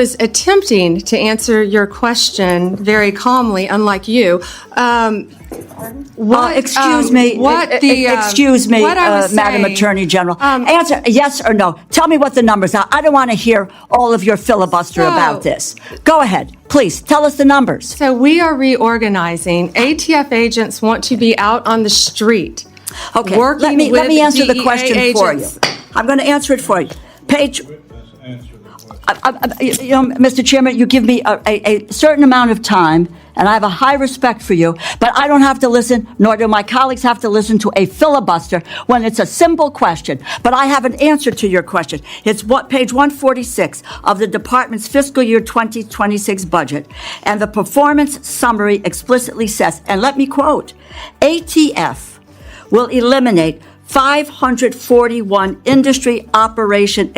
was attempting to answer your question very calmly, unlike you. Excuse me, Madam Attorney General. Answer yes or no. Tell me what the numbers are. I don't want to hear all of your filibuster about this. Go ahead. Please, tell us the numbers. So we are reorganizing. ATF agents want to be out on the street. Okay, let me answer the question for you. I'm going to answer it for you. Page... Mr. Chairman, you give me a certain amount of time, and I have a high respect for you, but I don't have to listen, nor do my colleagues have to listen to a filibuster when it's a simple question. But I have an answer to your question. It's page 146 of the department's fiscal year 2026 budget, and the performance summary explicitly says, and let me quote, ATF will eliminate 541 industry operation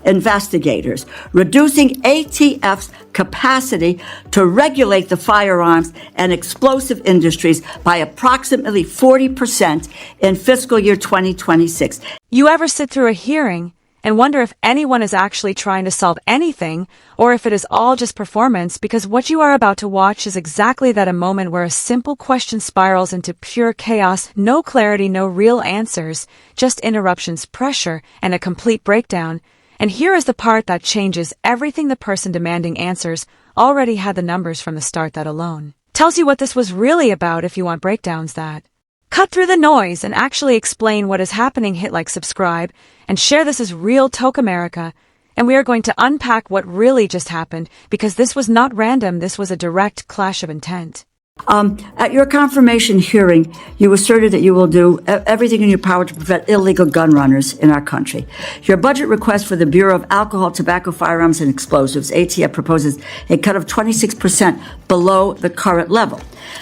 investigators, reducing ATF's capacity to regulate the firearms and explosive industries by approximately 40% in fiscal year 2026. You ever sit through a hearing and wonder if anyone is actually trying to solve anything, or if it is all just performance, because what you are about to watch is exactly that, a moment where a simple question spirals into pure chaos, no clarity, no real answers, just interruptions, pressure, and a complete breakdown. And here is the part that changes everything. The person demanding answers already had the numbers from the start. That alone tells you what this was really about. If you want breakdowns that cut through the noise and actually explain what is happening, hit like, subscribe, and share. This is Real Talk America, and we are going to unpack what really just happened, because this was not random. This was a direct clash of intent. At your confirmation hearing, you asserted that you will do everything in your power to prevent illegal gun runners in our country. Your budget request for the Bureau of Alcohol, Tobacco, Firearms, and Explosives, ATF, proposes a cut of 26% below the current level.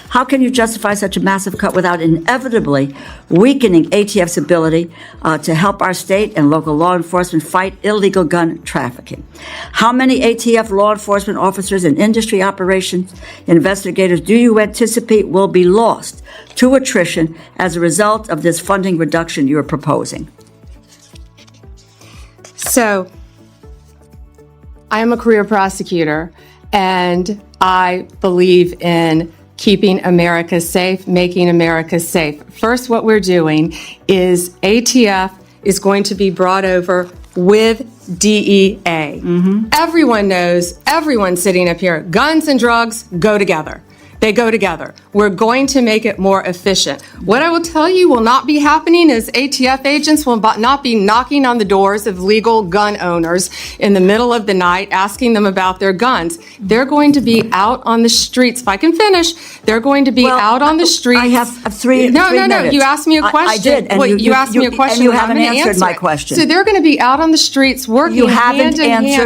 How can you justify such a massive cut without inevitably weakening ATF's ability to help our state and local law enforcement fight illegal gun trafficking? How many ATF law enforcement officers and industry operations investigators do you anticipate will be lost to attrition as a result of this funding reduction you're proposing? So, I am a career prosecutor, and I believe in keeping America safe, making America safe. First, what we're doing is ATF is going to be brought over with DEA. Everyone knows, everyone sitting up here, guns and drugs go together. They go together. We're going to make it more efficient. What I will tell you will not be happening is ATF agents will not be knocking on the doors of legal gun owners in the middle of the night asking them about their guns. They're going to be out on the streets. If I can finish, they're going to be out on the streets. I have three minutes. You asked me a question. I did. And you asked me a question. And you haven't answered my question. So they're going to be out on the streets working hand in hand with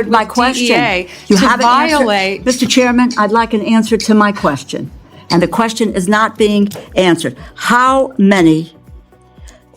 DEA to violate. Mr. Chairman, I'd like an answer to my question. And the question is not being answered. How many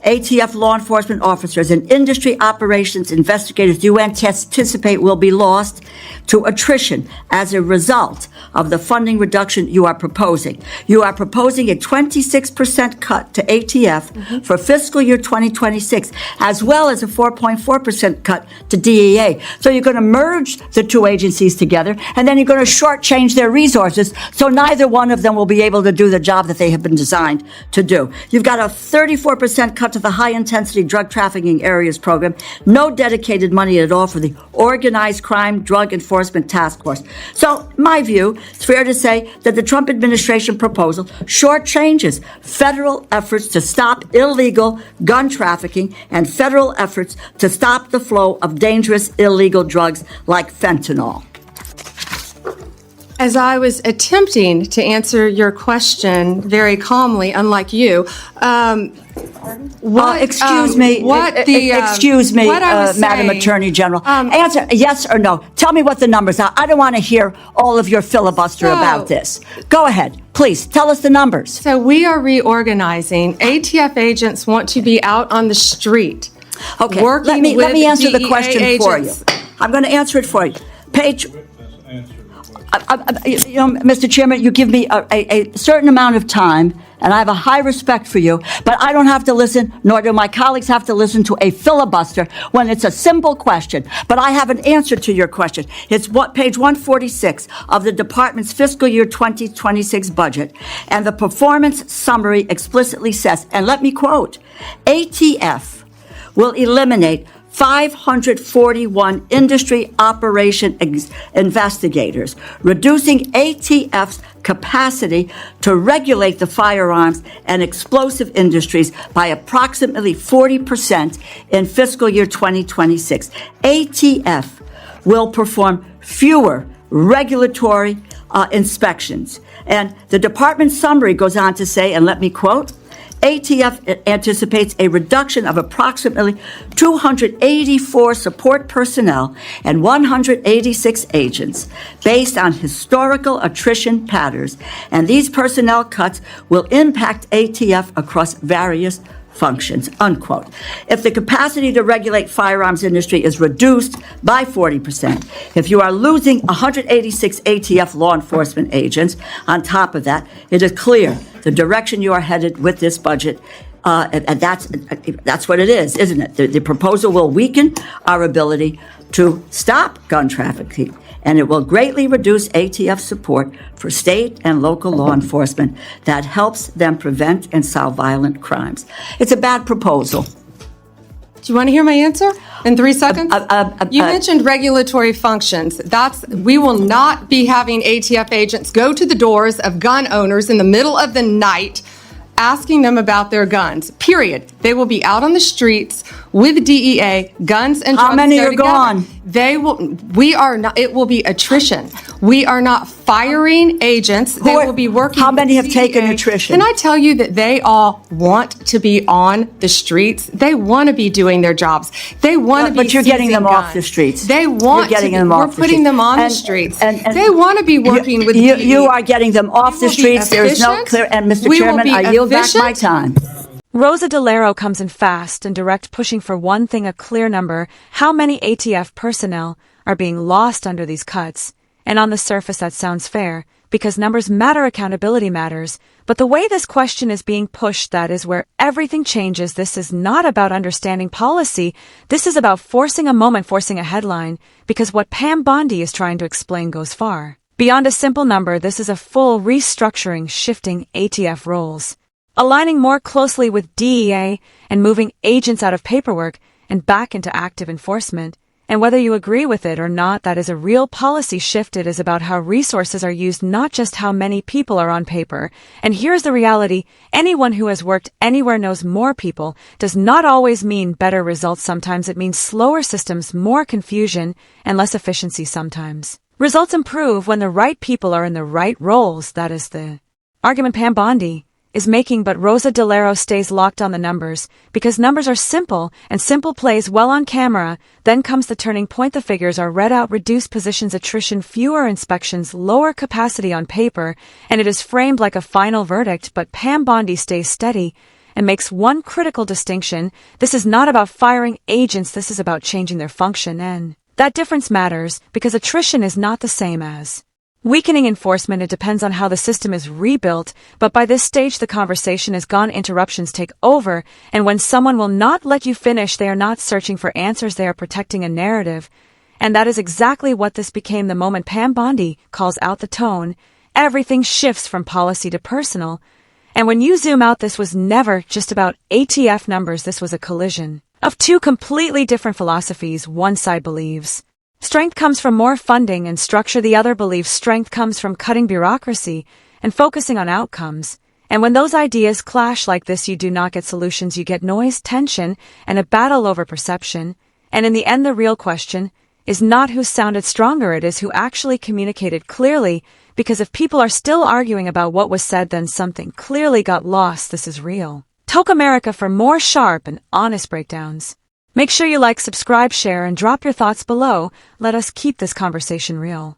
ATF law enforcement officers and industry operations investigators do you anticipate will be lost to attrition as a result of the funding reduction you are proposing? You are proposing a 26% cut to ATF for fiscal year 2026, as well as a 4.4% cut to DEA. So you're going to merge the two agencies together, and then you're going to shortchange their resources, so neither one of them will be able to do the job that they have been designed to do. You've got a 34% cut to the high-intensity drug trafficking areas program, no dedicated money at all for the Organized Crime Drug Enforcement Task Force. So, my view, it's fair to say that the Trump administration proposal shortchanges federal efforts to stop illegal gun trafficking and federal efforts to stop the flow of dangerous illegal drugs like fentanyl. As I was attempting to answer your question very calmly, unlike you, Excuse me, Madam Attorney General. Answer yes or no. Tell me what the numbers are. I don't want to hear all of your filibuster about this. Go ahead. Please, tell us the numbers. So we are reorganizing. ATF agents want to be out on the street. Okay, let me answer the question for you. I'm going to answer it for you. Page Mr. Chairman, you give me a certain amount of time, and I have a high respect for you, but I don't have to listen, nor do my colleagues have to listen to a filibuster when it's a simple question. But I have an answer to your question. It's page 146 of the department's fiscal year 2026 budget, and the performance summary explicitly says, and let me quote, ATF will eliminate 541 industry operation investigators, reducing ATF's capacity to regulate the firearms and explosive industries by approximately 40% in fiscal year 2026. ATF will perform fewer regulatory inspections. And the department summary goes on to say, and let me quote, ATF anticipates a reduction of approximately 284 support personnel and 186 agents based on historical attrition patterns, and these personnel cuts will impact ATF across various functions, unquote. If the capacity to regulate firearms industry is reduced by 40%, if you are losing 186 ATF law enforcement agents on top of that, it is clear the direction you are headed with this budget, and that's what it is, isn't it? The proposal will weaken our ability to stop gun trafficking, and it will greatly reduce ATF support for state and local law enforcement that helps them prevent and solve violent crimes. It's a bad proposal. Do you want to hear my answer in 3 seconds? You mentioned regulatory functions. We will not be having ATF agents go to the doors of gun owners in the middle of the night asking them about their guns, period. They will be out on the streets with DEA, guns and drugs. How many are gone? It will be attrition. We are not firing agents. They will be working. How many have DEA. taken attrition? Can I tell you that they all want to be on the streets? They want to be doing their jobs. They want to be. But you're getting them guns. off the streets. They want you're getting to. Them off we're putting them on the streets. And they want to be working with. You are getting them off the streets. There is no clear. And Mr. Chairman, I yield back my time. Rosa DeLero comes in fast and direct, pushing for one thing, a clear number: how many ATF personnel are being lost under these cuts. And on the surface that sounds fair, because numbers matter, accountability matters. But the way this question is being pushed, that is where everything changes. This is not about understanding policy. This is about forcing a moment, forcing a headline, because what Pam Bondi is trying to explain goes far beyond a simple number. This is a full restructuring, shifting ATF roles, aligning more closely with DEA and moving agents out of paperwork and back into active enforcement. And whether you agree with it or not, that is a real policy shift. It is about how resources are used, not just how many people are on paper. And here's the reality: anyone who has worked anywhere knows more people does not always mean better results. Sometimes it means slower systems, more confusion, and less efficiency sometimes. Results improve when the right people are in the right roles. That is the argument Pam Bondi is making, but Rosa DeLero stays locked on the numbers, because numbers are simple, and simple plays well on camera. Then comes the turning point. The figures are read out: reduced positions, attrition, fewer inspections, lower capacity on paper, and it is framed like a final verdict. But Pam Bondi stays steady and makes one critical distinction: this is not about firing agents, this is about changing their function, and that difference matters, because attrition is not the same as weakening enforcement. It depends on how the system is rebuilt, but by this stage the conversation is gone. Interruptions take over, and when someone will not let you finish, they are not searching for answers, they are protecting a narrative. And that is exactly what this became the moment Pam Bondi calls out the tone. Everything shifts from policy to personal. And when you zoom out, this was never just about ATF numbers. This was a collision of two completely different philosophies. One side believes strength comes from more funding and structure. The other believes strength comes from cutting bureaucracy and focusing on outcomes. And when those ideas clash like this, you do not get solutions, you get noise, tension, and a battle over perception. And in the end, the real question is not who sounded stronger, it is who actually communicated clearly. Because if people are still arguing about what was said, then something clearly got lost. This is real. Toke America for more sharp and honest breakdowns. Make sure you like, subscribe, share, and drop your thoughts below. Let us keep this conversation real.